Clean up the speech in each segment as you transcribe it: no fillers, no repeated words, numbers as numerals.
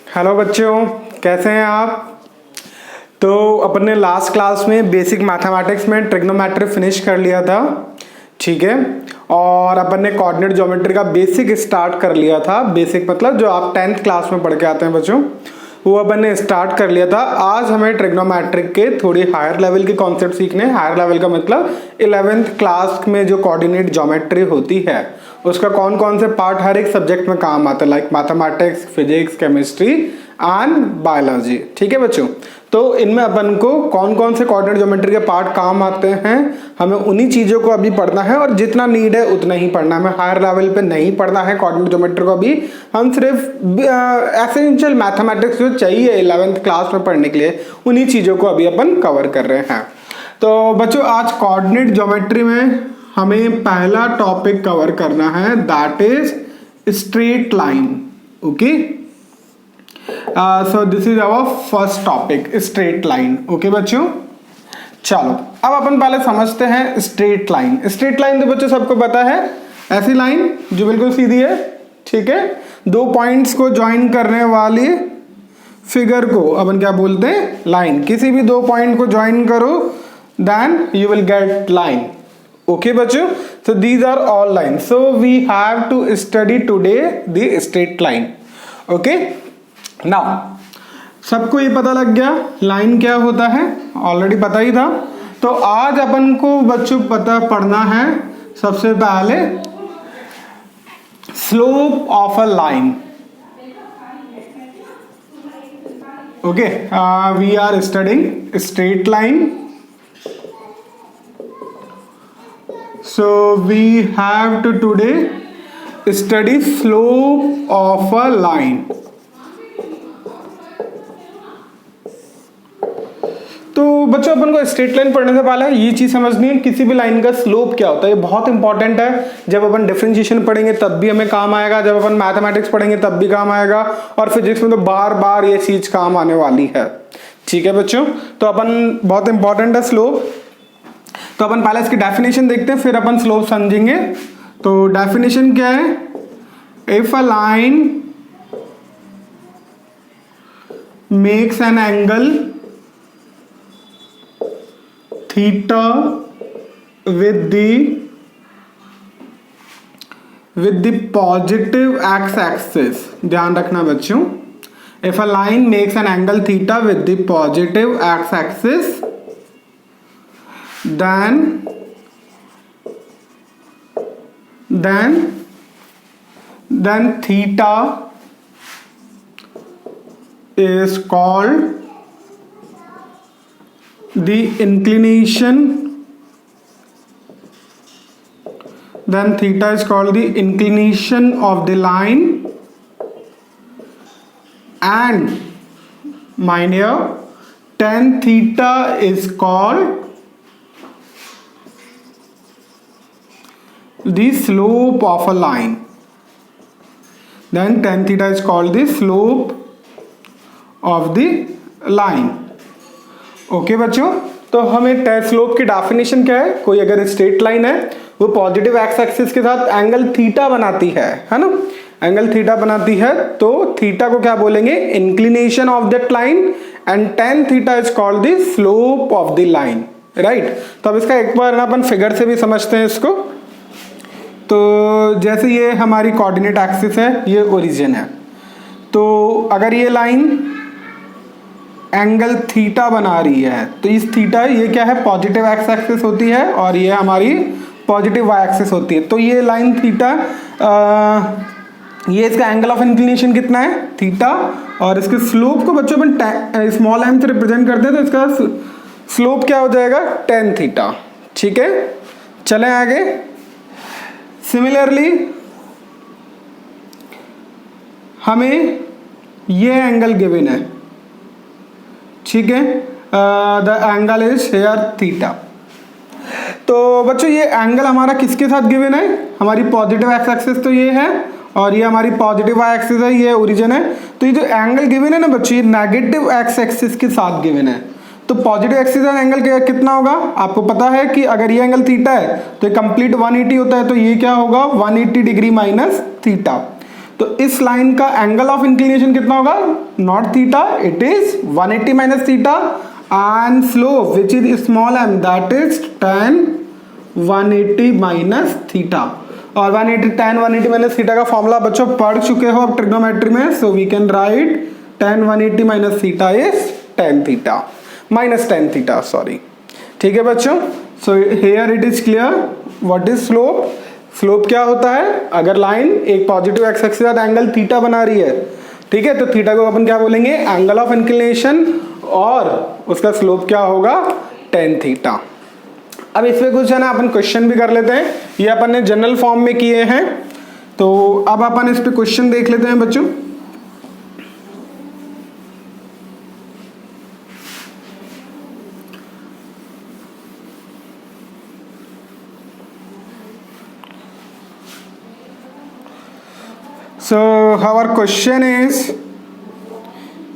Hello बच्चों, कैसे हैं आप। तो अपन ने लास्ट क्लास में बेसिक मैथमेटिक्स में ट्रिग्नोमेट्री फिनिश कर लिया था, ठीक है। और अपन ने कोऑर्डिनेट ज्योमेट्री का बेसिक स्टार्ट कर लिया था। बेसिक मतलब जो आप 10th क्लास में पढ़ के आते हैं बच्चों, वो अपन ने स्टार्ट कर लिया था। आज हमें ट्रिग्नोमेट्रिक के थोड़ी हायर लेवल के कॉन्सेप्ट सीखने हैं। हायर लेवल का मतलब 11th क्लास में जो कोऑर्डिनेट ज्योमेट्री होती है उसका कौन कौन से पार्ट हर एक सब्जेक्ट में काम आता है, like mathematics, physics, chemistry and biology, ठीक है बच्चों। तो इनमें अपन को कौन कौन से कोऑर्डिनेट ज्योमेट्री के पार्ट काम आते हैं, हमें उन्हीं चीजों को अभी पढ़ना है और जितना नीड है उतना ही पढ़ना है। हमें हायर लेवल पे नहीं पढ़ना है कोऑर्डिनेट ज्योमेट्री को अभी। हम सिर्फ एसेंशियल मैथमेटिक्स जो चाहिए 11th क्लास में पढ़ने के लिए, उन्हीं चीजों को अभी अपन कवर कर रहे हैं। तो बच्चों, आज कोऑर्डिनेट ज्योमेट्री में हमें पहला टॉपिक कवर करना है, that is straight line. Okay, so this is our first topic, straight line. Okay बच्चों, चलो अब अपन पहले समझते हैं स्ट्रेट लाइन। स्ट्रेट लाइन तो बच्चों सबको पता है, ऐसी लाइन जो बिल्कुल सीधी है, ठीक है। दो पॉइंट्स को ज्वाइन करने वाली फिगर को अपन क्या बोलते हैं, लाइन। किसी भी दो पॉइंट को ज्वाइन करो then you will get line. Okay बच्चों, so these are all lines, so we have to study today the straight line. Okay, now सबको ये पता लग गया लाइन क्या होता है, ऑलरेडी पता ही था। तो आज अपन को बच्चों पढ़ना है सबसे पहले slope of a line. Okay, we are studying straight line, so we have to today study slope of a line. तो बच्चों, अपन को स्ट्रेट लाइन पढ़ने से पहले ये चीज समझनी है किसी भी लाइन का स्लोप क्या होता है। ये बहुत इंपॉर्टेंट है। जब अपन डिफरेंशिएशन पढ़ेंगे तब भी हमें काम आएगा, जब अपन मैथमेटिक्स पढ़ेंगे तब भी काम आएगा, और फिजिक्स में तो बार बार ये चीज काम आने वाली है, ठीक है बच्चों। तो अपन बहुत इंपॉर्टेंट है स्लोप। तो अपन पहले इसकी डेफिनेशन देखते हैं, फिर अपन स्लोप समझेंगे। तो डेफिनेशन क्या है, if a line makes an angle theta with the positive x axis, ध्यान रखना बच्चों, if a line makes an angle theta with the positive x axis, then theta is called the inclination, then theta is called the inclination of the line, and mind here, tan theta is called the slope of a line. Then tan theta is called the slope of the line. Okay बच्चों, तो हमें slope की definition क्या है, कोई अगर straight line है वो पॉजिटिव एक्स एक्सिस के साथ एंगल थीटा बनाती है ना, एंगल थीटा बनाती है, तो थीटा को क्या बोलेंगे, inclination of that line, and tan theta is called the slope of the line, right. तो अब इसका एक बार ना अपन फिगर से भी समझते हैं इसको। तो जैसे ये हमारी कोऑर्डिनेट एक्सिस है, ये ओरिजिन है, तो अगर ये लाइन एंगल थीटा बना रही है तो इस थीटा, ये क्या है, पॉजिटिव एक्स एक्सिस होती है और ये हमारी पॉजिटिव वाई एक्सिस होती है। तो ये लाइन थीटा, ये इसका एंगल ऑफ इंक्लिनेशन कितना है, थीटा, और इसके स्लोप को बच्चों अपन स्मॉल एम से रिप्रेजेंट करते हैं, तो इसका स्लोप क्या हो जाएगा, tan थीटा, ठीक है। चलें आगे। सिमिलरली हमें ये एंगल गिवन है, ठीक है, the angle is here theta. तो बच्चों, ये एंगल हमारा किसके साथ गिवन है, हमारी पॉजिटिव एक्स एक्सिस तो ये है, और ये हमारी पॉजिटिव वाई एक्सिस है, ये ओरिजिन है। तो ये जो एंगल गिवन है ना बच्चों, ये नेगेटिव एक्स एक्सिस के साथ गिवन है। तो पॉजिटिव एक्सिस एंगल कितना होगा, आपको पता है कि अगर ये एंगल थीटा है तो ये कंप्लीट 180 होता है, तो ये क्या होगा 180 डिग्री माइनस थीटा। तो इस लाइन का एंगल ऑफ इंक्लिनेशन कितना होगा, not theta, it is 180 minus theta, and slope which is small m that is tan 180 minus theta. और 180 tan 180 माइनस थीटा का फॉर्मूला बच्चों पढ़ चुके हो अब ट्रिग्नोमेट्री में, so we can write tan 180 minus theta is tan theta minus tan theta, sorry. ठीक है बच्चों, so here it is clear what is slope. Slope क्या होता है, अगर लाइन एक पॉजिटिव एक्स एक्सिस के साथ एंगल थीटा बना रही है, ठीक है, तो थीटा को अपन क्या बोलेंगे, एंगल ऑफ इंक्लिनेशन, और उसका स्लोप क्या होगा, tan थीटा। अब इस पे कुछ है ना अपन क्वेश्चन भी कर लेते हैं, ये अपन ने जनरल फॉर्म में किए हैं, तो अब अपन इस पे क्वेश्चन देख लेते हैं बच्चों। So our question is,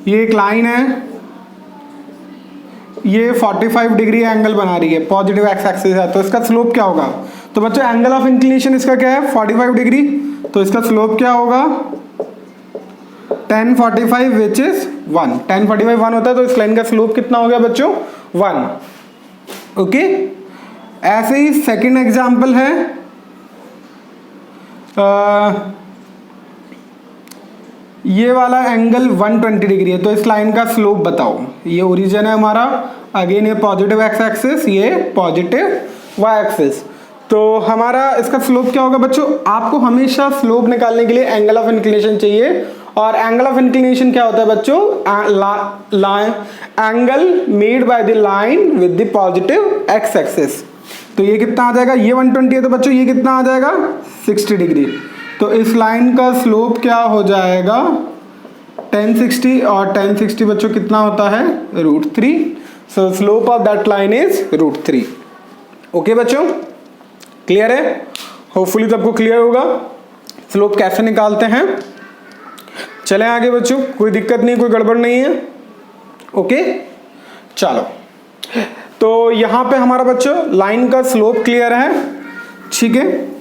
ये एक लाइन है, ये 45 डिग्री एंगल बना रही है, पॉजिटिव एक्स एक्सिस है, तो इसका स्लोप क्या होगा। तो बच्चों एंगल ऑफ इंक्लिनेशन इसका क्या है, 45 डिग्री, तो इसका स्लोप क्या होगा, tan 45 विच इज 1, tan 45 1 होता है, तो इस लाइन का स्लोप कितना हो गया बच्चों, 1। ओके, ऐसे ही सेकेंड एग्जाम्पल है, ये वाला एंगल 120 डिग्री है, तो इस लाइन का स्लोप बताओ। ये ओरिजिन है हमारा, अगेन ये पॉजिटिव एक्स एक्सिस, ये पॉजिटिव वाई एक्सिस, तो हमारा इसका स्लोप क्या होगा बच्चों। आपको हमेशा स्लोप निकालने के लिए एंगल ऑफ इंक्लिनेशन चाहिए, और एंगल ऑफ इंक्लिनेशन क्या होता है बच्चों, angle made by the line with the positive x axis. तो ये कितना आ जाएगा, ये 120 है, तो बच्चों ये कितना आ जाएगा, 60 डिग्री। तो इस लाइन का स्लोप क्या हो जाएगा, tan 60, और tan 60 बच्चों कितना होता है, √3। सो slope of that line is √3। Okay बच्चों, क्लियर है, होपफुली सबको क्लियर होगा स्लोप कैसे निकालते हैं। चलें आगे बच्चों, कोई दिक्कत नहीं, कोई गड़बड़ नहीं है। ओके चलो, तो यहां पे हमारा बच्चों लाइन का स्लोप क्लियर है, ठीक है।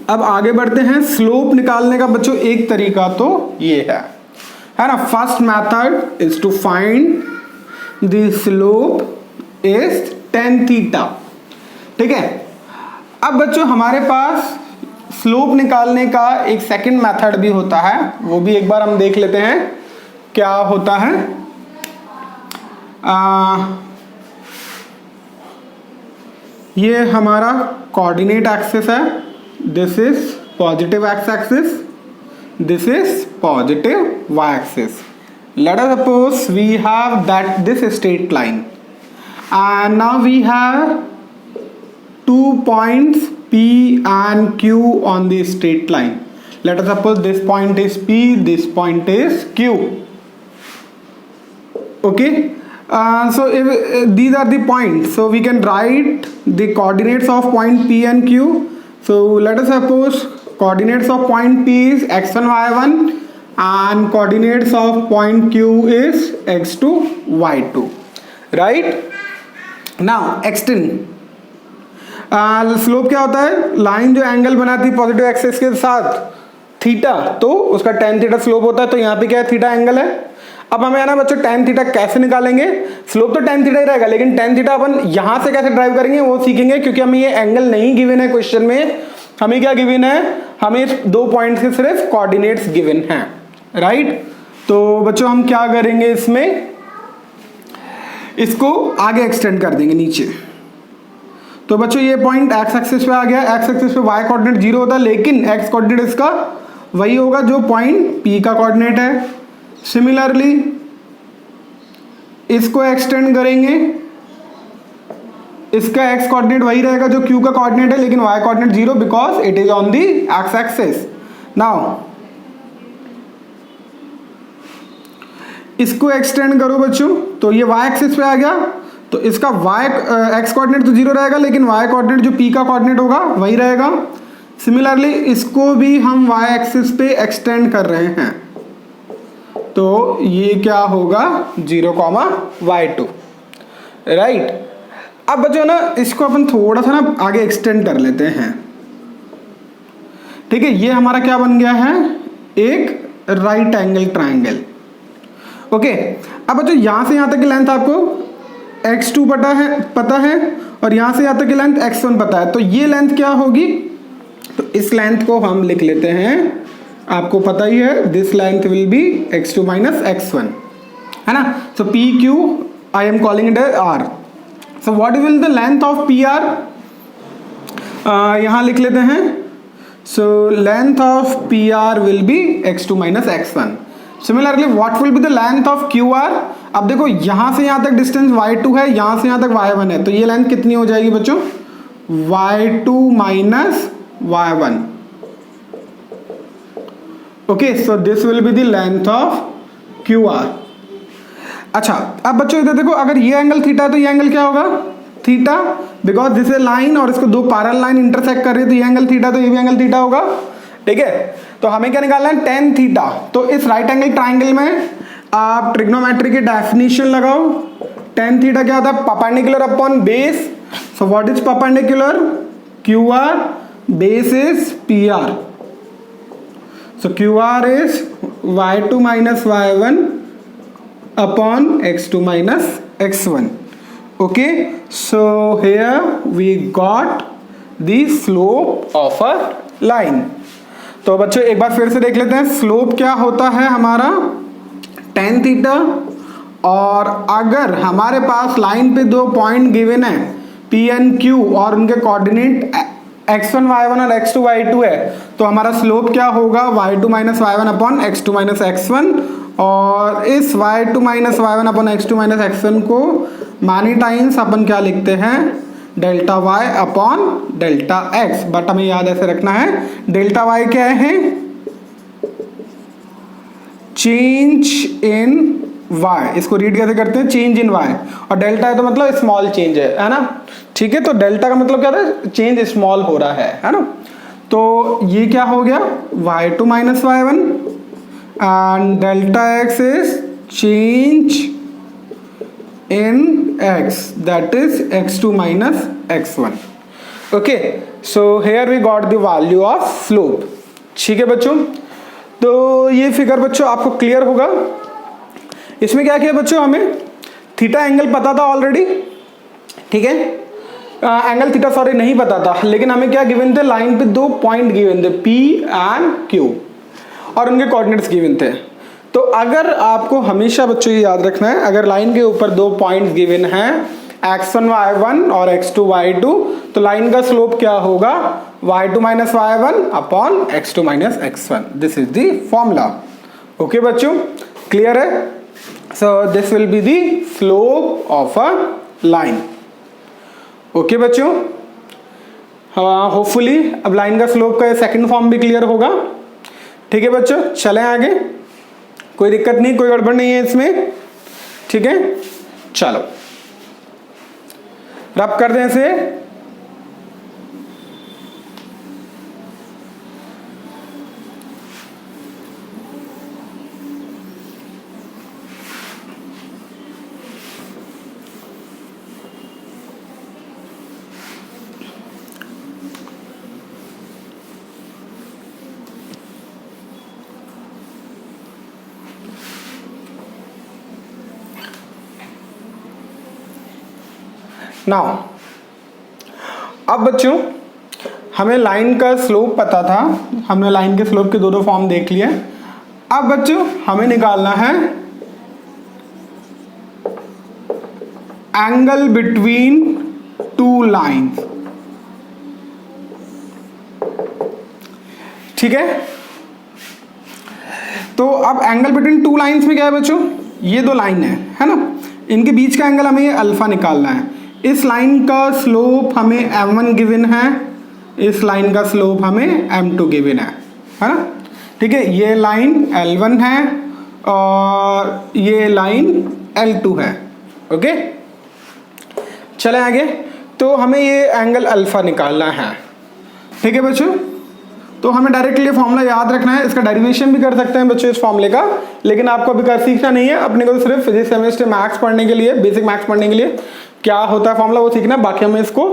अब आगे बढ़ते हैं, स्लोप निकालने का बच्चों एक तरीका तो ये है ना, first method is to find the slope is tan theta, ठीक है। अब बच्चों हमारे पास स्लोप निकालने का एक सेकंड मेथड भी होता है, वो भी एक बार हम देख लेते हैं क्या होता है। ये हमारा कोऑर्डिनेट एक्सिस है, this is positive x axis, this is positive y axis. Let us suppose we have that this straight line, and now we have 2 points P and Q on the straight line. Let us suppose this point is P, this point is Q. Okay, so if these are the points, so we can write the coordinates of point P and Q. So let us suppose coordinates of point P is x1 y1 and coordinates of point Q is x2 y2, right? Now extend, slope क्या होता है, line जो angle बनाती है positive axis के साथ theta, तो उसका tan थीटा स्लोप होता है, तो यहाँ पे क्या है, थीटा एंगल है। अब हमें ना बच्चों tan थीटा कैसे निकालेंगे, स्लोप तो tan थीटा ही रहेगा, लेकिन tan थीटा अपन यहां से कैसे ड्राइव करेंगे वो सीखेंगे, क्योंकि हमें ये एंगल नहीं गिवन है क्वेश्चन में। हमें क्या गिवन है, हमें 2 पॉइंट्स के सिर्फ कोऑर्डिनेट्स गिवन हैं, राइट। तो बच्चों हम क्या करेंगे, इसमें इसको आगे एक्सटेंड कर देंगे नीचे। तो बच्चों ये पॉइंट एक्स एक्सिस पे आ गया, एक्स एक्सिस पे वाई कोऑर्डिनेट 0 होता है, लेकिन एक्स कोऑर्डिनेट इसका वही होगा जो पॉइंट पी का कोऑर्डिनेट है। सिमिलरली इसको एक्सटेंड करेंगे, इसका एक्स कोऑर्डिनेट वही रहेगा जो क्यू का कोऑर्डिनेट है, लेकिन Y coordinate 0 because it is on the X axis. Now इसको एक्सटेंड करो बच्चों, तो ये वाई एक्सिस पे आ गया, तो इसका वाई एक्स कोऑर्डिनेट तो 0 रहेगा, लेकिन वाई कोऑर्डिनेट जो पी का कोऑर्डिनेट होगा वही रहेगा। सिमिलरली इसको भी हम वाई एक्सिस पे एक्सटेंड कर रहे हैं, तो ये क्या होगा 0,y2, राइट। अब बच्चों ना इसको अपन थोड़ा सा ना आगे एक्सटेंड कर लेते हैं, ठीक है। ये हमारा क्या बन गया है, एक राइट एंगल ट्राइंगल। ओके, अब बच्चों यहां से यहां तक की लेंथ आपको x2 पता है और यहां से यहां तक की लेंथ x1 पता है, तो ये लेंथ क्या होगी, तो इस लेंथ को हम लिख लेते हैं, आपको पता ही है, this length will be x2 minus x1, है ना। So P Q I am calling it R. So what will the length of P R, यहां लिख लेते हैं। So length of P R will be x2 minus x1। Similarly what will be the length of Q R, अब देखो यहां से यहां तक डिस्टेंस y2 है, यहां से यहां तक y1 है, तो ये लेंथ कितनी हो जाएगी बच्चों, y2 minus y1। Okay, so this will be the length of Q are. अच्छा, अब बच्चों इधर देखो, अगर ये एंगल थीटा है तो ये एंगल क्या होगा, theta, because this is line और इसको दो पैरेलल लाइन इंटरसेक्ट कर रही है, तो ये एंगल थीटा, तो ये भी एंगल थीटा होगा। ठीक है, तो हमें क्या निकालना है, tan थीटा। तो इस राइट एंगल ट्राइंगल में आप ट्रिग्नोमेट्री की डेफिनेशन लगाओ। tan थीटा क्या होता है, perpendicular upon base. So what is perpendicular, Q R, base is P R. So Q R is y2 minus y1 upon x2 minus x1. Okay, so here we got the slope of a line. तो बच्चों एक बार फिर से देख लेते हैं, slope क्या होता है हमारा tan थीटा, और अगर हमारे पास लाइन पे दो पॉइंट गिवन है P and Q और उनके कोऑर्डिनेट x1 y1 और x2 y2 है, तो हमारा स्लोप क्या होगा, y2 minus y1 upon x2 minus x1। और इस y2 minus y1 upon x2 minus x1 को मैनी टाइम्स अपन क्या लिखते हैं, delta y upon delta x। But हमें याद ऐसे रखना है, डेल्टा y क्या है, चेंज इन y, इसको रीड कैसे करते हैं, चेंज इन y, और डेल्टा है तो मतलब स्मॉल चेंज है ना। ठीक है, तो डेल्टा का मतलब क्या था, चेंज स्मॉल हो रहा है ना। तो ये क्या हो गया, y2 minus y1 and delta x is change in x, that is x2 minus x1. Okay, so here we got the value of slope. ठीक है बच्चों, तो ये फिगर बच्चों आपको क्लियर होगा। इसमें क्या किया बच्चों, हमें थीटा एंगल पता था ऑलरेडी, ठीक है, एंगल थीटा सॉरी नहीं पता था, लेकिन हमें क्या गिवन थे, लाइन पे दो पॉइंट गिवन थे P एंड Q और उनके कोऑर्डिनेट्स गिवन थे। तो अगर आपको हमेशा बच्चों ये याद रखना है, अगर लाइन के ऊपर दो पॉइंट गिवन हैं x1 y1 और x2 y2, तो लाइन का स्लोप क्या होगा, y2 minus y1 upon x2 minus x1। This is the formula. Okay बच्चों, क्लियर है। So this will be the slope of a line. Okay बच्चों, hopefully अब लाइन का स्लोप का सेकंड फॉर्म भी क्लियर होगा। ठीक है बच्चों, चलें आगे, कोई दिक्कत नहीं, कोई गड़बड़ नहीं है इसमें। ठीक है, चलो रब कर दें इसे। नाउ अब बच्चों हमें लाइन का स्लोप पता था, हमने लाइन के स्लोप के दो फॉर्म देख लिए। अब बच्चों हमें निकालना है एंगल बिटवीन टू लाइंस। ठीक है, तो अब एंगल बिटवीन टू लाइंस में क्या है बच्चों, ये दो लाइन है ना, इनके बीच का एंगल हमें ये अल्फा निकालना है। इस लाइन का स्लोप हमें m1 गिवन है, इस लाइन का स्लोप हमें m2 गिवन है ना। ठीक है, ये लाइन L1 है और ये लाइन L2 है। ओके, चले आगे। तो हमें ये एंगल अल्फा निकालना है। ठीक है बच्चों, तो हमें डायरेक्टली फॉर्मूला याद रखना है, इसका डेरिवेशन भी कर सकते हैं बच्चों इस फॉर्मूले का, लेकिन आपको अभी कर सीखना नहीं है, अपने को तो सिर्फ फिजिक्स केमिस्ट्री मैथ्स पढ़ने के लिए, बेसिक मैथ्स पढ़ने के लिए क्या होता है फॉर्मूला वो सीखना, बाकी हम इसको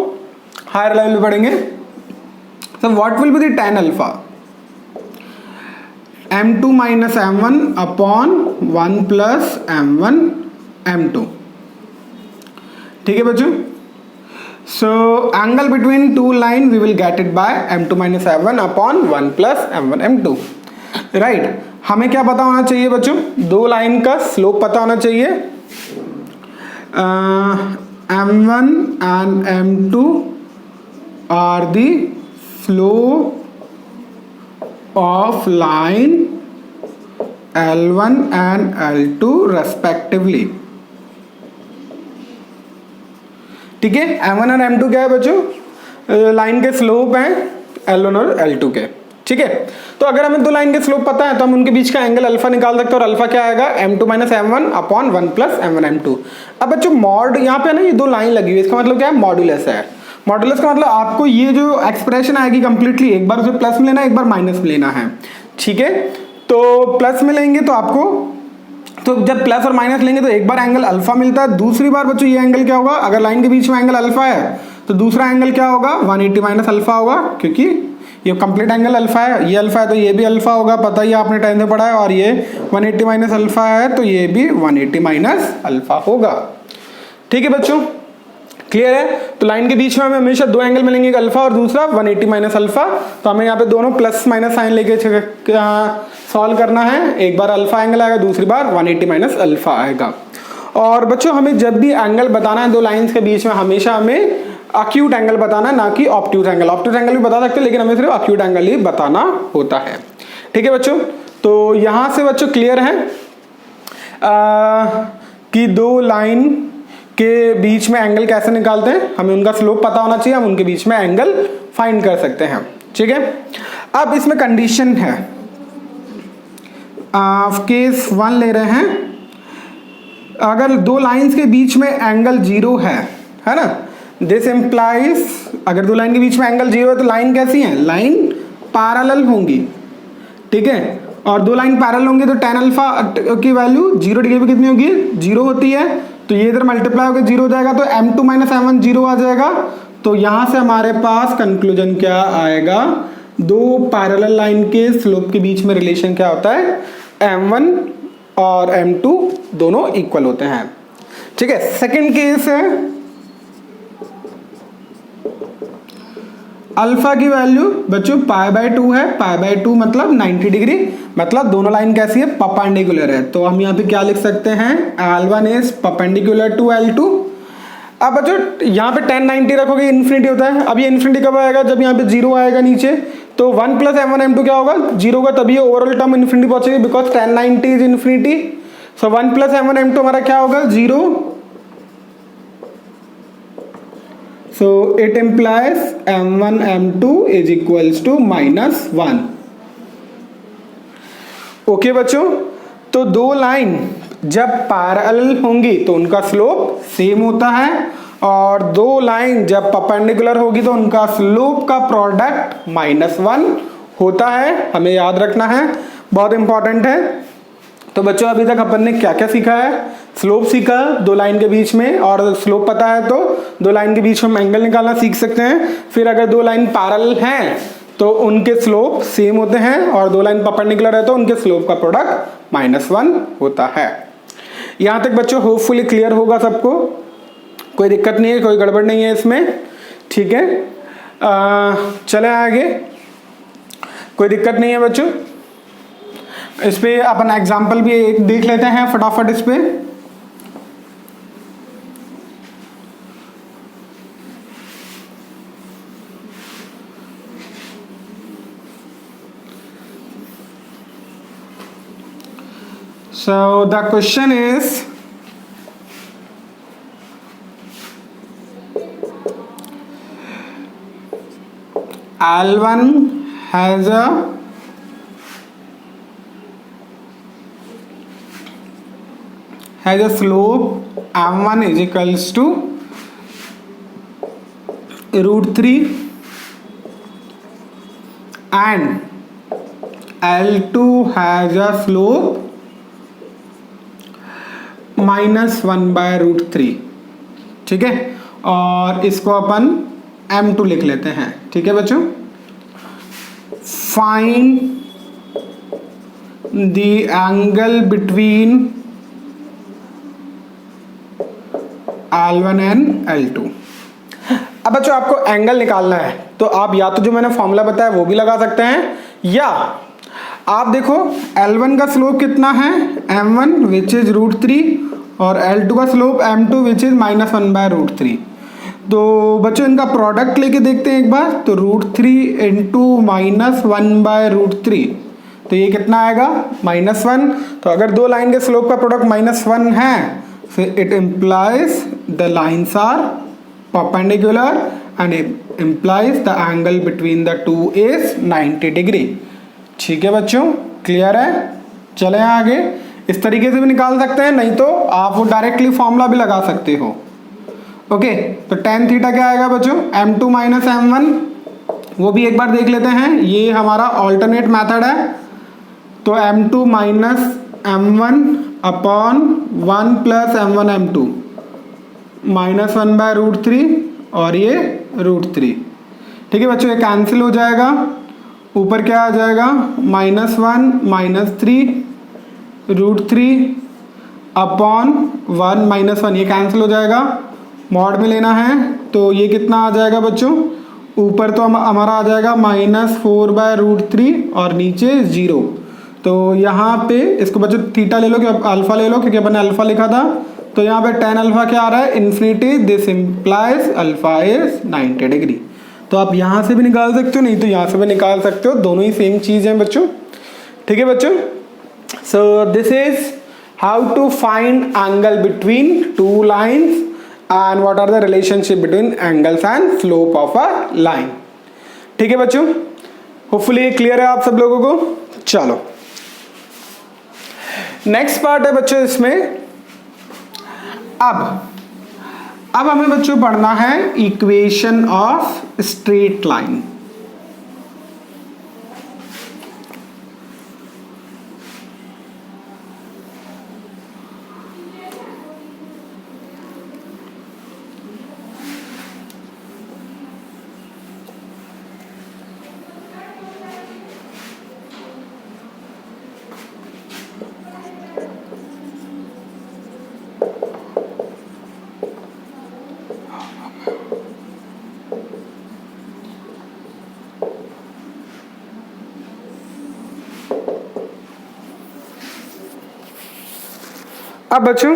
हायर लेवल में पढ़ेंगे। So what will be the tan alpha. m2 minus m1 upon 1 plus m1 m2। ठीक है बच्चों, so angle between two line we will get it by m2 minus m1 upon 1 plus m1 m2। Right, हमें क्या पता होना चाहिए बच्चों, दो लाइन का स्लोप पता होना चाहिए। m1 and m2 are the slope of line L1 and L2 respectively। ठीक है, m1 और m2 क्या है बच्चों, लाइन के स्लोप हैं L1 और L2 के। ठीक है, तो अगर हमें दो लाइन के स्लोप पता है तो हम उनके बीच का एंगल अल्फा निकाल सकते हैं, और अल्फा क्या आएगा, m2 minus m1 upon 1 plus m1 m2। अब बच्चों मॉड यहाँ पे ना ये दो लाइन लगी हुई है, इसका मतलब क्या है, मॉड्यूलस है। मॉड्यूलस का मतलब आपको ये जो एक्सप्रेशन आएगी कंप्लीटली, एक बार उसे प्लस में लेना है, एक बार माइनस में लेना है। ठीक है, तो प्लस में लेंगे तो आपको, तो जब प्लस और माइनस लेंगे तो एक बार एंगल अल्फा मिलता है, दूसरी बार बच्चों ये एंगल क्या होगा, अगर लाइन के बीच में एंगल अल्फा है तो दूसरा एंगल क्या होगा, 180 माइनस अल्फा होगा, क्योंकि ये कंप्लीट एंगल अल्फा है, ये अल्फा है तो ये भी अल्फा होगा, पता ही आपने टाइम से पढ़ा है, और ये 180 माइनस अल्फा है तो ये भी 180 माइनस अल्फा होगा। ठीक है बच्चों, क्लियर है। तो लाइन के बीच में हमें हमेशा दो एंगल मिलेंगे, एक अल्फा और दूसरा 180 माइनस अल्फा। तो हमें यहाँ पे दोनों प्लस माइनस साइन लेके सॉल्व करना है, एक बार अल्फा एंगल आएगा, दूसरी बार 180 माइनस अल्फा आएगा। और बच्चों हमें जब भी एंगल बताना है दो लाइंस के बीच में, हमेशा हमें अक्यूट एंगल बताना है, ना कि ऑब्ट्यूज एंगल। ऑब्ट्यूज एंगल भी बता सकते हैं, लेकिन हमें सिर्फ अक्यूट एंगल ही बताना होता है। ठीक है बच्चों, तो यहां से बच्चों क्लियर है कि दो लाइन के बीच में एंगल कैसे निकालते हैं, हमें उनका स्लोप पता होना चाहिए, हम उनके बीच में एंगल फाइंड कर सकते हैं। ठीक है, अब इसमें कंडीशन है, केस 1 ले रहे हैं, अगर दो लाइंस के बीच में एंगल 0 है ना, दिस इंप्लाइज, अगर दो लाइन के बीच में एंगल 0 है तो लाइन कैसी है, लाइन पैरेलल होंगी। ठीक है, और दो लाइन पैरेलल होंगे तो tan अल्फा की वैल्यू 0 डिग्री पे कितनी होगी, 0 होती है, तो ये इधर मल्टीप्लाई होकर 0 हो जाएगा, तो m2 माइनस m1 0 आ जाएगा। तो यहां से हमारे पास कंक्लूजन क्या आएगा, दो पैरेलल लाइन के स्लोप के बीच में रिलेशन क्या होता है, m1 और m2 दोनों इक्वल होते हैं। ठीक है, सेकंड केस है, अल्फा की वैल्यू बच्चों पाई बाय 2 है, पाई बाय 2 मतलब 90 डिग्री, मतलब दोनों लाइन कैसी है, परपेंडिकुलर है। तो हम यहाँ पे क्या लिख सकते हैं, L1 is perpendicular to L2। अब बच्चों यहाँ पे tan 90 रखोगे इन्फिनिटी होता है, अब ये इन्फिनिटी कब आएगा, जब यहाँ पे 0 आएगा नीचे, तो 1 प्लस m1 m2 क्या होगा, 0 होगा, तभी ये ओवरऑल टर्म इन्फिनिटी पहुंचेगी, because tan 90 is infinity. So 1 plus m1 m2 हमारा क्या होगा, 0। So it implies m1 m2 is equals to -1। Okay बच्चों, तो दो लाइन जब पैरेलल होंगी तो उनका स्लोप सेम होता है, और दो लाइन जब परपेंडिकुलर होगी तो उनका स्लोप का प्रोडक्ट -1 होता है। हमें याद रखना है, बहुत इंपॉर्टेंट है। तो बच्चों अभी तक अपन ने क्या क्या सीखा है, स्लोप सीखा दो लाइन के बीच में, और स्लोप पता है तो दो लाइन के बीच में हम एंगल निकालना सीख सकते हैं। फिर अगर दो लाइन पैरेलल हैं तो उनके स्लोप सेम होते हैं, और दो लाइन परपेंडिकुलर है तो उनके स्लोप का प्रोडक्ट -1 होता है। यहां तक बच्चों होपफुली क्लियर होगा सबको, कोई दिक्कत नहीं है, कोई गड़बड़ नहीं है इसमें। ठीक है, चले आगे, कोई दिक्कत नहीं है बच्चों। इस पे अपन एग्जाम्पल भी एक देख लेते हैं फटाफट इस पे। So the question is, L1 has a slope m1 is equals to √3 and L2 has a slope -1/√3। ठीक है, और इसको अपन m2 लिख लेते हैं। ठीक है बच्चों, find the angle between L1 and L2। अब बच्चों आपको एंगल निकालना है तो आप या तो जो मैंने फॉर्मूला बताया वो भी लगा सकते हैं, या आप देखो L1 का स्लोप कितना है m1 विच इज √3 और L2 का स्लोप m2 विच इज -1/√3। तो बच्चों इनका प्रोडक्ट लेके देखते हैं एक बार, तो √3 इंटू -1/√3, तो ये कितना आएगा -1। तो अगर दो लाइन के स्लोप का प्रोडक्ट -1 है, so it implies the lines are perpendicular and it implies the angle between the two is 90 degree. ठीक है बच्चों, क्लियर है? चलें आगे। इस तरीके से भी निकाल सकते हैं, नहीं तो आप वो डायरेक्टली फॉर्मूला भी लगा सकते हो। ओके, तो tan थीटा क्या आएगा बच्चों, m2 माइनस m1, वो भी एक बार देख लेते हैं। ये हमारा ऑल्टरनेट मेथड है, तो m2 minus m1 upon 1 plus m1 m2 -1/√3 और ये √3। ठीक है बच्चों, ये कैंसिल हो जाएगा, ऊपर क्या आ जाएगा -1 -3 √3 अपॉन 1 -1, ये कैंसिल हो जाएगा। मॉड में लेना है तो ये कितना आ जाएगा बच्चों, ऊपर तो हमारा आ जाएगा -4/√3 और नीचे 0। तो यहाँ पे इसको बच्चों थीटा ले लो, कि अल्फा ले लो, क्योंकि अपन ने अल्फा लिखा था। तो यहाँ पे tan अल्फा क्या आ रहा है, infinity, this implies alpha is 90 degree. तो आप यहाँ से भी निकाल सकते हो, नहीं तो यहाँ से भी निकाल सकते हो, दोनों ही सेम चीज़ है बच्चों। ठीक है बच्चों, so this is how to find angle between two lines and what are the relationship between angles and slope of a line. ठीक है बच्चों, होपफुली ये क्लियर है आप सब लोगों को। चलो नेक्स्ट पार्ट है बच्चों इसमें, अब हमें बच्चों पढ़ना है इक्वेशन ऑफ स्ट्रेट लाइन। अब बच्चों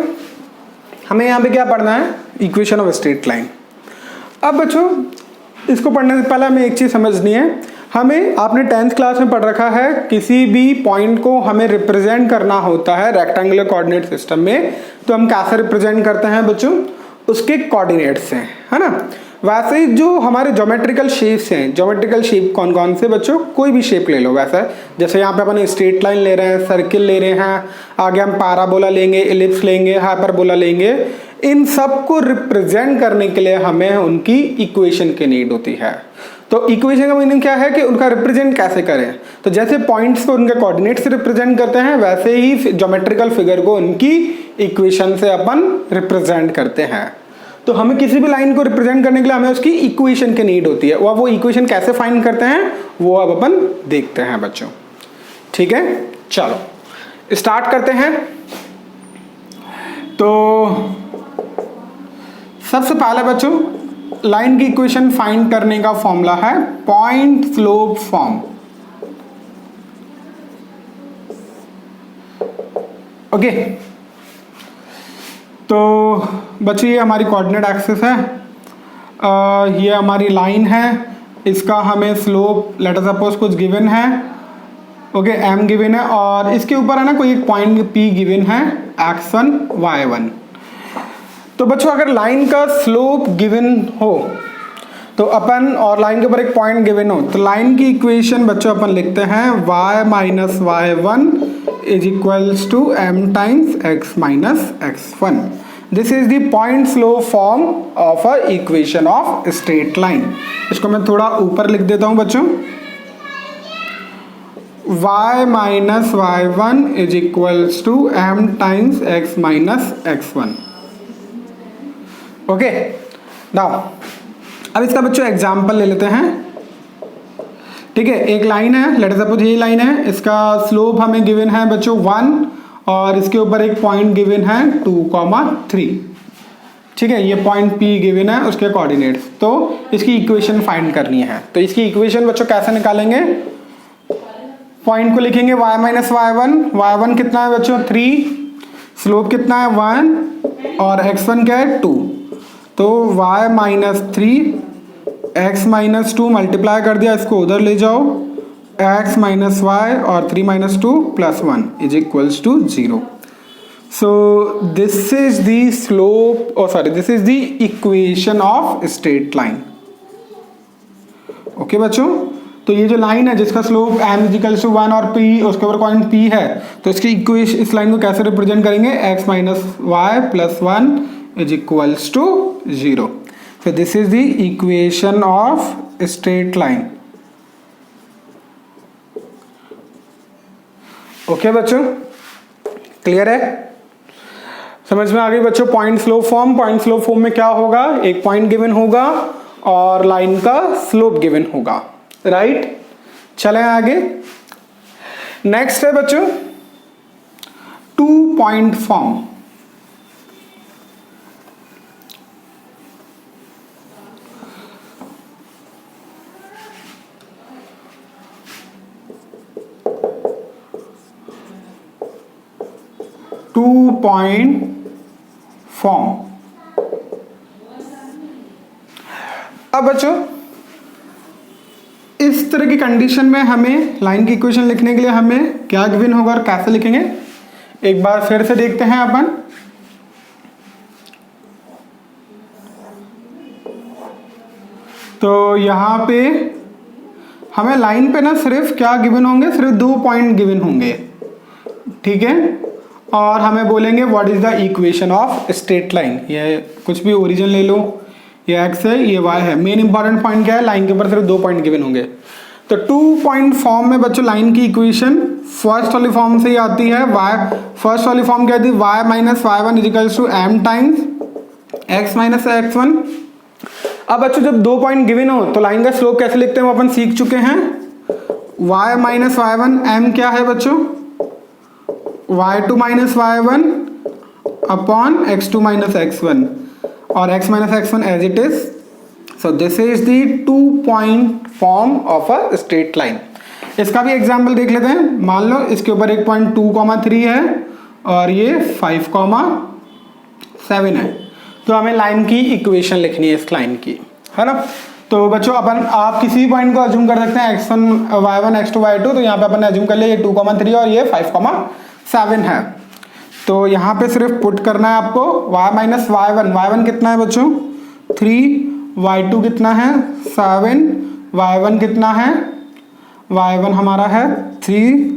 हमें यहाँ पे क्या पढ़ना है, इक्वेशन ऑफ स्ट्रेट लाइन। अब बच्चों इसको पढ़ने से पहले हमें एक चीज़ समझनी है, हमें आपने 10th क्लास में पढ़ रखा है, किसी भी पॉइंट को हमें रिप्रेजेंट करना होता है रेक्टेंगुलर कोऑर्डिनेट सिस्टम में, तो हम कैसे रिप्रेजेंट करते हैं बच्चों, उसके कोऑर्डिनेट से, है ना। वैसे ही जो हमारे ज्योमेट्रिकल शेप्स हैं, ज्योमेट्रिकल शेप कौन कौन से बच्चों, कोई भी शेप ले लो। वैसा जैसे यहाँ पे अपन स्ट्रेट लाइन ले रहे हैं, सर्किल ले रहे हैं, आगे हम पैराबोला लेंगे, इलिप्स लेंगे, हाइपरबोला लेंगे, इन सब को रिप्रेजेंट करने के लिए हमें उनकी इक्वेशन की नीड होती है। तो इक्वेशन का मीनिंग क्या है कि उनका रिप्रेजेंट कैसे करें। तो जैसे पॉइंट्स को उनके कोऑर्डिनेट से रिप्रेजेंट करते हैं, वैसे ही ज्योमेट्रिकल फिगर को उनकी इक्वेशन से अपन रिप्रेजेंट करते हैं। तो हमें किसी भी लाइन को रिप्रेजेंट करने के लिए हमें उसकी इक्वेशन की नीड होती है। वो इक्वेशन कैसे फाइंड करते हैं वो अब अपन देखते हैं बच्चों। ठीक है, चलो स्टार्ट करते हैं। तो सबसे पहले बच्चों लाइन की इक्वेशन फाइंड करने का फॉर्मूला है पॉइंट स्लोप फॉर्म। ओके, तो बच्चों ये हमारी कोऑर्डिनेट एक्सिस है, ये हमारी लाइन है, इसका हमें स्लोप लेट अस सपोज कुछ गिवन है, ओके m गिवन है, और इसके ऊपर है ना कोई एक पॉइंट p गिवन है x1 y1। तो बच्चों अगर लाइन का स्लोप गिवन हो तो अपन, और लाइन के ऊपर एक पॉइंट गिवन हो, तो लाइन की इक्वेशन बच्चों अपन लिखते हैं y minus y1 is equals to m times x minus x1। This is the point slope form of a equation of straight line. इसको मैं थोड़ा ऊपर लिख देता हूं बच्चों, y minus y1 is equals to m times x minus x1। Okay, now अब इसका बच्चों एग्जाम्पल ले लेते हैं ठीक है, एक लाइन है, लेट अस सपोज ये लाइन है, इसका स्लोप हमें गिवन है बच्चों 1 और इसके ऊपर एक पॉइंट गिवन है 2,3। ठीक है, ये पॉइंट P गिवन है, उसके कोऑर्डिनेट्स। तो इसकी इक्वेशन फाइंड करनी है। तो इसकी इक्वेशन बच्चों कैसे निकालेंगे? पॉइंट को लिखेंगे y माइनस y1 कितना है बच्चों 3, स्लोप कितना है 1 और x1 क्या है 2। तो y minus 3 x minus 2 multiply कर दिया, इसको उधर ले जाओ, x माइनस y और 3 minus 2 plus 1 is equals to 0। So this is the slope, oh sorry, this is the equation of straight line. Okay बच्चों, तो ये जो लाइन है जिसका स्लोप m इजिकल्स टू 1 और p उसके ऊपर पॉइंट p है, तो इसकी इक्वेशन, इस लाइन को कैसे रिप्रेजेंट करेंगे? x minus y plus 1 is equals to 0। So this is the equation of straight line. Okay बच्चों, क्लियर है? समझ में आ गई बच्चों? पॉइंट स्लोप फॉर्म में क्या होगा? एक पॉइंट गिवन होगा और लाइन का स्लोप गिवन होगा, राइट? चलें आगे। नेक्स्ट है बच्चों 2 पॉइंट फॉर्म। अब बच्चों इस तरह की कंडीशन में हमें लाइन की इक्वेशन लिखने के लिए हमें क्या गिवन होगा और कैसे लिखेंगे, एक बार फिर से देखते हैं अपन। तो यहां पे हमें लाइन पे ना सिर्फ क्या गिवन होंगे, सिर्फ 2 पॉइंट गिवन होंगे, ठीक है? और हमें बोलेंगे what is the equation of straight line. ये कुछ भी ओरिजिन ले लो, ये x है, ये y है। मेन इंपॉर्टेंट पॉइंट क्या है? लाइन के ऊपर सिर्फ 2 पॉइंट गिवन होंगे। तो 2 पॉइंट फॉर्म में बच्चों लाइन की इक्वेशन फर्स्ट वाली फॉर्म से ही आती है। फर्स्ट वाली फॉर्म क्या थी? y minus y1 is equals to m times x minus x1। अब बच्चों जब 2 पॉइंट गिवन हो तो लाइन का स्लोप कैसे लिखते हैं वो अपन सीख चुके हैं। y माइनस y1, m क्या है बच्चों? y2 minus y1 upon x2 minus x1 और x minus x1 as it is. So this is the 2 point form of a straight line. इसका भी एग्जांपल देख लेते हैं। मान लो इसके ऊपर एक पॉइंट 2,3 है और ये 5,7 है। तो हमें लाइन की इक्वेशन लिखनी है इस लाइन की, है ना? तो बच्चों अपन आप किसी भी पॉइंट को अज्यूम कर सकते हैं, x1 y1 x2 y2। तो यहाँ पे अपन ने अज्यूम कर लिया ये 2,3 और ये 5,7 है। तो यहाँ पे सिर्फ पुट करना है आपको y माइनस y1 कितना है बच्चों 3, y2 कितना है 7, y1 कितना है, y1 हमारा है 3,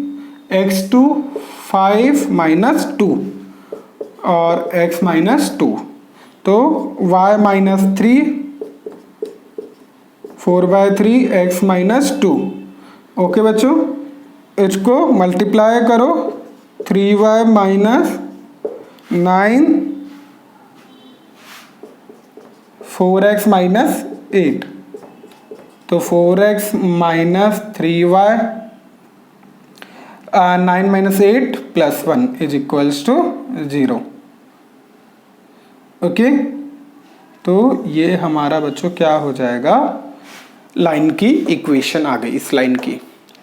x2 5 माइनस 2 और x माइनस 2। तो y minus 3 4/3 x minus 2। Okay बच्चों, इसको मल्टीप्लाई करो 3y माइनस 9 4x माइनस 8। तो 4x minus 3y 9 minus 8 plus 1 is equals to 0। Okay, तो ये हमारा बच्चों क्या हो जाएगा, लाइन की इक्वेशन आ गई इस लाइन की।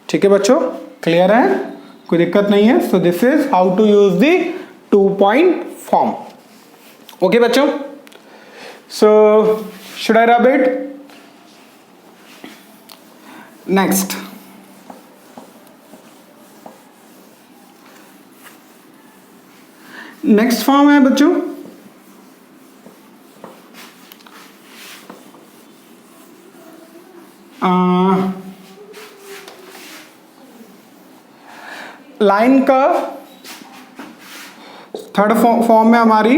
ठीक है बच्चों, क्लियर है? कोई दिक्कत नहीं है। So this is how to use the 2 point form. Okay बच्चों, so should I rub it? Next form है बच्चों लाइन का थर्ड फॉर्म में हमारी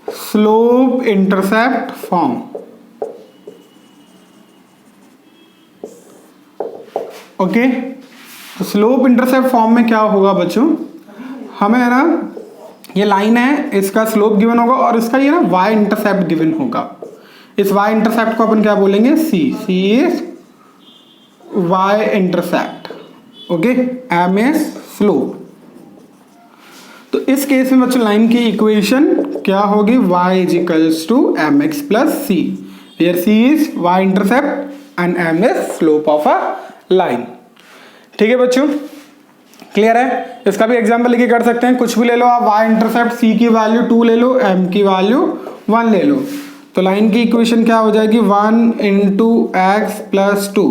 स्लोप इंटरसेप्ट फॉर्म। ओके, तो स्लोप इंटरसेप्ट फॉर्म में क्या होगा बच्चों, हमें है ना ये लाइन है, इसका स्लोप गिवन होगा और इसका ये ना वाई इंटरसेप्ट गिवन होगा। इस y इंटरसेप्ट को अपन क्या बोलेंगे, c is y intercept, okay, m is slope. तो इस केस में बच्चों लाइन की इक्वेशन क्या होगी, y is equals to m x plus c, here c is y intercept and m is slope of a line. ठीक है बच्चों, क्लियर है। इसका भी एग्जांपल लेके कर सकते हैं, कुछ भी ले लो आप, y इंटरसेप्ट c की वैल्यू 2 ले लो, m की वैल्यू 1 ले लो, तो लाइन की इक्वेशन क्या हो जाएगी, 1 इंटू एक्स प्लस 2,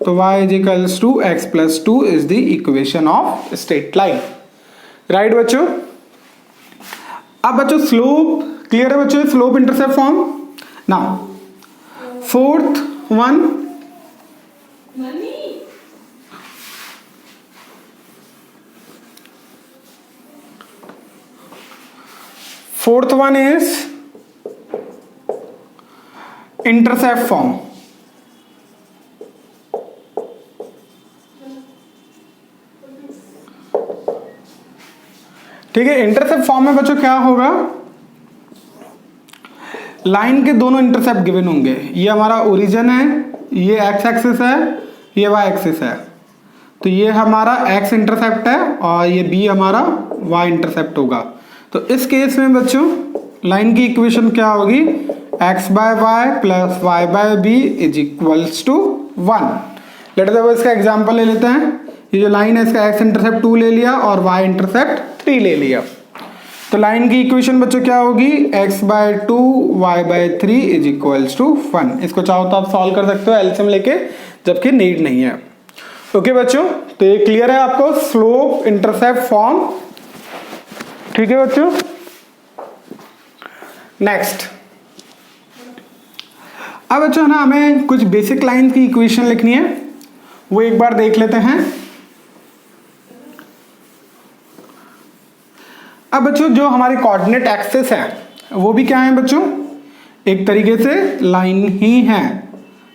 तो y is equals to x plus 2 is the equation of straight line, right बच्चों। अब बच्चों स्लोप क्लियर है बच्चों, slope intercept form. Now fourth one, fourth one is intercept form. ठीक है, इंटरसेप्ट फॉर्म में बच्चों क्या होगा, लाइन के दोनों इंटरसेप्ट गिवन होंगे, ये हमारा ओरिजिन है, ये एक्स एक्सिस है, ये वाई एक्सिस है, तो ये हमारा एक्स इंटरसेप्ट है और ये बी हमारा वाई इंटरसेप्ट होगा। तो इस केस में बच्चों लाइन की इक्वेशन क्या होगी, x by y plus y by b is equals to 1। Let us इसका एग्जांपल ले लेते हैं, ये जो लाइन है इसका एक्स इंटरसेप्ट 2 ले लिया और वाई इंटरसेप्ट 3 ले लिया, तो लाइन की इक्वेशन बच्चों क्या होगी, x by 2 y by 3 is equals to 1। इसको चाहो तो आप सॉल्व कर सकते हो एलसीएम लेके, जबकि नीड नहीं है। ओके बच्चों, तो ये क्लियर है आपको स्लोप इंटरसेप्ट फॉर्म। ठीक है बच्चों, नेक्स्ट अब बच्चों ना हमें कुछ बेसिक लाइन की इक्वेशन लिखनी है, वो एक बार देख लेते हैं। अब बच्चों जो हमारी कोऑर्डिनेट एक्सिस है वो भी क्या है बच्चों, एक तरीके से लाइन ही है,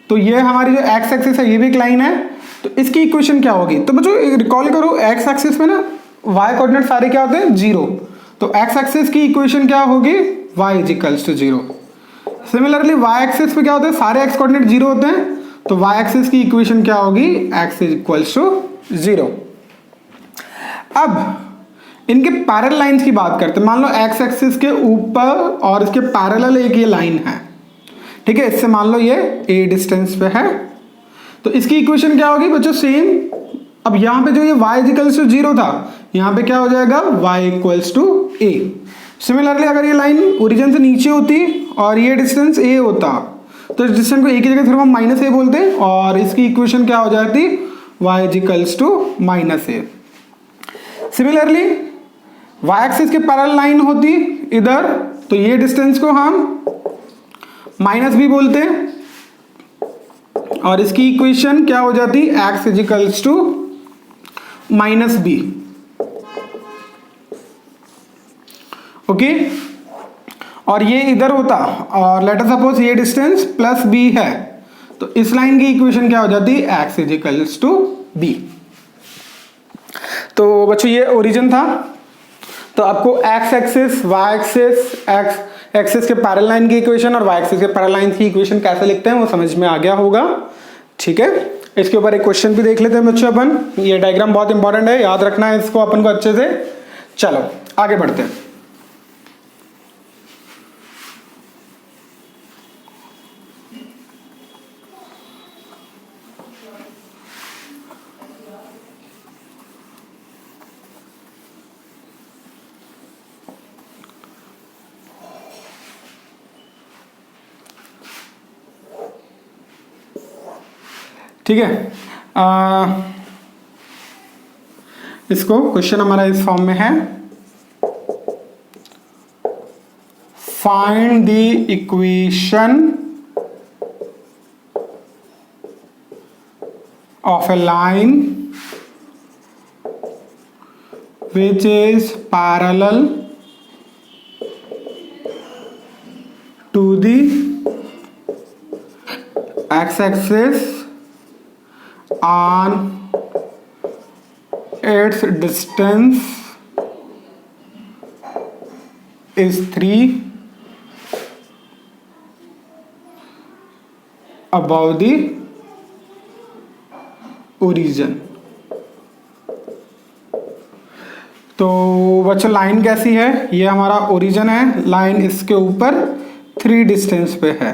तो ये हमारी जो एक्स एक्सिस है ये भी एक लाइन है, तो इसकी इक्वेशन क्या होगी। तो बच्चों रिकॉल करो, एक्स एक्सिस में ना वाई कोऑर्डिनेट सारे क्या होते हैं, 0, तो एक्स एक्सिस की इक्वेशन क्या होगी, y is equals to 0। Similarly y axis पे क्या होते हैं, सारे एक्स कोऑर्डिनेट 0 होते हैं, तो वाई एक्सिस की इक्वेशन क्या होगी, एक्स इज इक्वल्स टू 0। अब इनके पैरेलल लाइंस की बात करते हैं, मान लो एक्स एक्सिस के ऊपर और इसके पैरेलल एक ये लाइन है, ठीक है, इससे मान लो ये a डिस्टेंस पे है, तो इसकी इक्वेशन क्या होगी बच्चों, सेम। अब यहाँ पे जो ये y इक्वल्स टू 0 था, यहाँ पे क्या हो जाएगा, y equals to a। Similarly अगर ये लाइन ओरिजिन से नीचे होती और ये डिस्टेंस a होता, तो इस डिस्टेंस को a की जगह सिर्फ हम माइनस a बोलते हैं, और इसकी इक्वेशन क्या हो जाती, y equals to minus a। Similarly y axis के पैरेलल लाइन होती इधर, तो ये डिस्टेंस को हम माइनस बी बोलते हैं, और इसकी इक्वेशन क्या हो जाती, x is equals to minus b. Okay, और ये इधर होता, और लेट अस सपोज ये डिस्टेंस प्लस बी है, तो इस लाइन की इक्वेशन क्या हो जाती, x is equals to b. तो बच्चों ये ओरिजिन था, तो आपको x axis, y axis, x axis के पैरेलल लाइन की इक्वेशन और वाई एक्सिस के पैरेलल लाइन की इक्वेशन कैसे लिखते हैं वो समझ में आ गया होगा। ठीक है, इसके ऊपर एक क्वेश्चन भी देख लेते हैं बच्चों अपन, ये डायग्राम बहुत इंपॉर्टेंट है, याद रखना है इसको अपन को अच्छे से। चलो आगे बढ़ते हैं। ठीक है, इसको क्वेश्चन हमारा इस फॉर्म में है, find the equation of A line which is parallel to the x-axis on its distance is 3 about the origin. तो बच्चों लाइन कैसी है, ये हमारा ओरिजिन है, लाइन इसके ऊपर 3 डिस्टेंस पे है,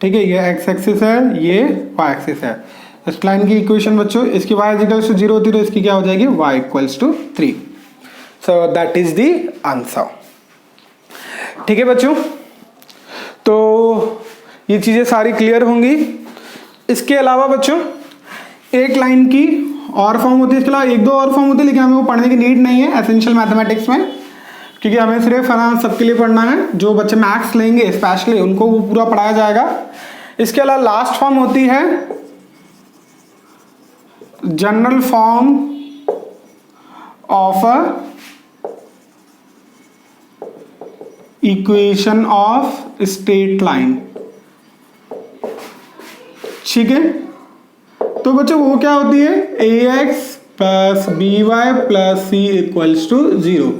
ठीक है, ये एक्स एक्सिस है, ये वाई एक्सिस है। इस लाइन की इक्वेशन बच्चों, इसकी y इक्वल्स टू 0 होती है तो इसकी क्या हो जाएगी, y equals to 3। So that is the answer. ठीक है बच्चों, तो ये चीज़ें सारी क्लियर होंगी। इसके अलावा बच्चों एक लाइन की और फॉर्म होती है, इसके अलावा 1-2 और फॉर्म होती है, लेकिन हमें वो पढ़ने की नीड नहीं है एसेंशियल मैथमेटिक्स में, क्योंकि हमें सिर्फ सबके लिए पढ़ना है। जो बच्चे मैथ्स लेंगे स्पेशली उनको वो पूरा पढ़ाया जाएगा। इसके अलावा लास्ट फॉर्म होती है general form of a equation of straight line. ठीक है, तो बच्चों वो क्या होती है, ax plus by plus c equals to 0।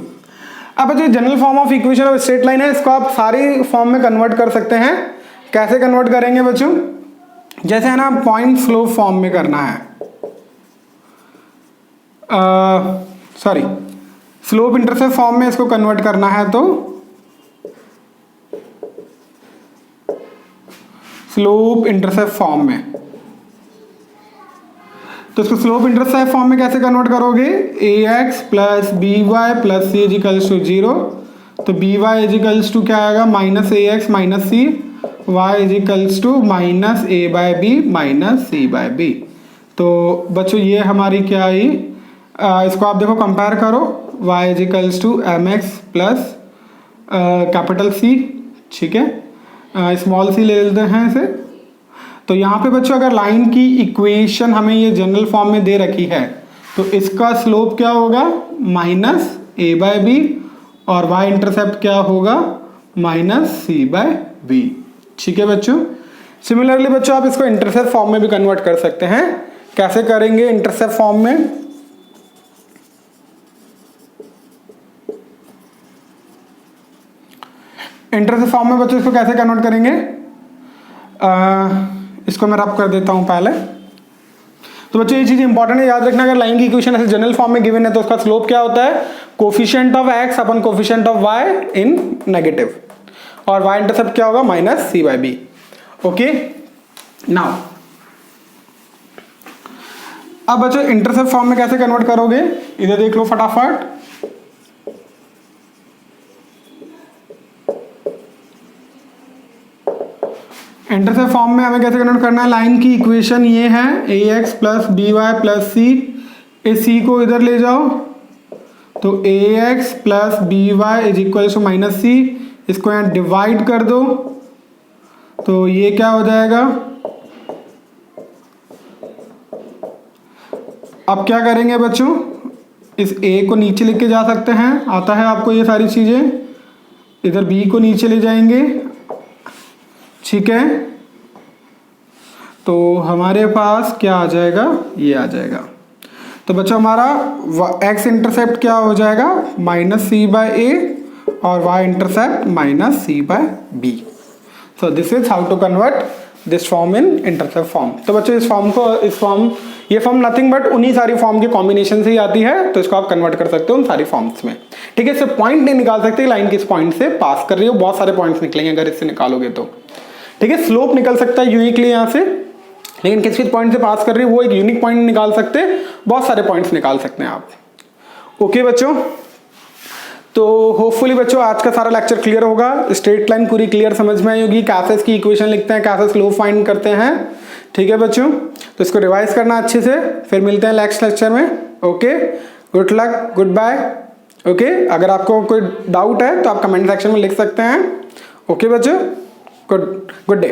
अब बच्चों general form of equation of straight line है, इसको आप सारी फॉर्म में कन्वर्ट कर सकते हैं। कैसे कन्वर्ट करेंगे बच्चों, जैसे है ना पॉइंट स्लोप फॉर्म में करना है, सॉरी स्लोप इंटरसेप्ट फॉर्म में इसको कन्वर्ट करना है, तो स्लोप इंटरसेप्ट फॉर्म में, तो इसको स्लोप इंटरसेप्ट फॉर्म में कैसे कन्वर्ट करोगे, ax plus by plus c is equals to 0, तो by इजिकल्स टू क्या आएगा, minus ax minus c, y is equals to minus a by b minus c by b। तो बच्चों ये हमारी क्या आई, इसको आप देखो कंपेयर करो, y is equals to mx plus capital C, ठीक है, स्मॉल c ले लेते हैं इसे। तो यहाँ पे बच्चों अगर लाइन की इक्वेशन हमें ये जनरल फॉर्म में दे रखी है, तो इसका स्लोप क्या होगा, माइनस a बाय बी, और y इंटरसेप्ट क्या होगा, माइनस c बाय बी। ठीक है बच्चों, सिमिलरली बच्चों आप इसको इंटरसेप्ट फॉर्म में भी कन्वर्ट कर सकते हैं। कैसे करेंगे इंटरसेप्ट फॉर्म में, इंटरसेप्ट फॉर्म में बच्चों इसको कैसे कन्वर्ट करेंगे, इसको मैं रब कर देता हूं पहले। तो बच्चों ये चीज इंपॉर्टेंट है, याद रखना, अगर लाइन की इक्वेशन ऐसे जनरल फॉर्म में गिवन है तो उसका स्लोप क्या होता है, कोफिशिएंट ऑफ x अपन coefficient of y in negative, और y इंटरसेप्ट क्या होगा, minus c by b. Okay, now अब बच्चों इंटरसेप्ट फॉर्म में कैसे कन्वर्ट करोगे, इधर देख लो फटाफट। इंटरसेप्ट फॉर्म में हमें कैसे कन्वर्ट करना है, लाइन की इक्वेशन ये है ax plus by plus c, इस c को इधर ले जाओ, तो ax plus by is equal to minus c, इसको यहाँ डिवाइड कर दो, तो ये क्या हो जाएगा। अब क्या करेंगे बच्चों, इस a को नीचे लेके जा सकते हैं, आता है आपको ये सारी चीजें, इधर b को नीचे ले जाएंगे, ठीक है, तो हमारे पास क्या आ जाएगा, ये आ जाएगा। तो बच्चों हमारा x इंटरसेप्ट क्या हो जाएगा, माइनस c बाय ए, और y intercept minus c by b. So this is how to convert this form in intercept form. तो बच्चों ये फॉर्म नथिंग बट उन्हीं सारी फॉर्म के कॉम्बिनेशन से ही आती है, तो इसको आप कन्वर्ट कर सकते हो उन सारी फॉर्म्स में। ठीक है, इससे पॉइंट नहीं निकाल सकते, लाइन किस पॉइंट से पास कर रही हो, बहुत सारे पॉइंट्स निकलेंगे अगर इससे निकालोगे तो। ठीक है, स्लोप निकल सकता है यूनिकली यहाँ से, लेकिन किस पॉइंट से पास कर रही है वो एक यूनिक पॉइंट निकाल सकते, बहुत सारे पॉइंट्स निकाल सकते हैं आप। ओके बच्चों, तो होपफुली बच्चों आज का सारा लेक्चर क्लियर होगा, स्ट्रेट लाइन पूरी क्लियर समझ में आई होगी, कैसे इसकी इक्वेशन लिखते हैं, कैसे स्लोप फाइंड करते हैं। ठीक है बच्चों, तो इसको रिवाइज करना अच्छे से, फिर मिलते हैं नेक्स्ट लेक्चर में। Okay, good luck, good bye. Okay, अगर आपको कोई डाउट है तो आप कमेंट सेक्शन में लिख सकते हैं। ओके बच्चों, गुड डे।